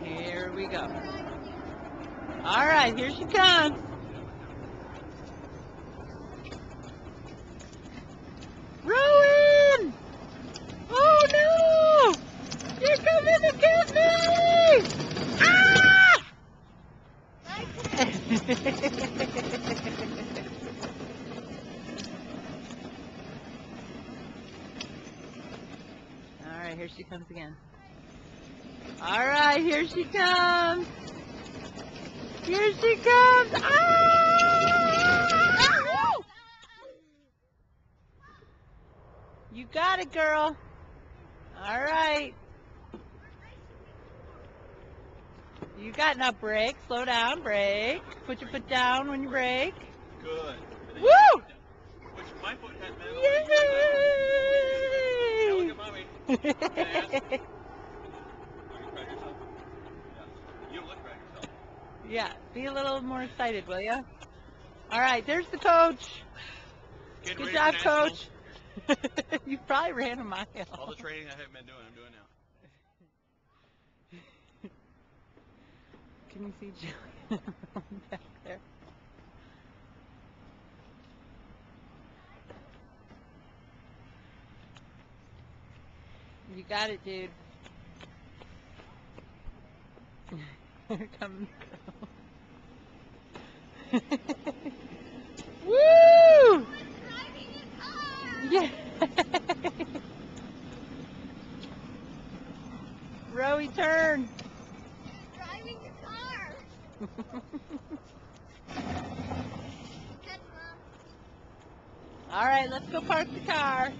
Here we go. All right, here she comes. Rowan! Oh no! You're coming to get me! Ah! All right, here she comes again. All right, here she comes. Here she comes. Ah! You got it, girl. All right. You got enough brake. Slow down, brake. Put your foot down when you brake. Good. Woo! Which my foot has been. Yay! Now look at mommy. You can proud yourself. Yeah. You look proud yourself. Yeah, be a little more excited, will ya? All right, there's the coach. Getting Good ready job, for nationals. coach. You probably ran a mile. All the training I haven't been doing, I'm doing now. Can you see Julian back there? You got it, dude. Here comes. Woo! Yeah. Rowie, turn. Driving the car. All right, let's go park the car.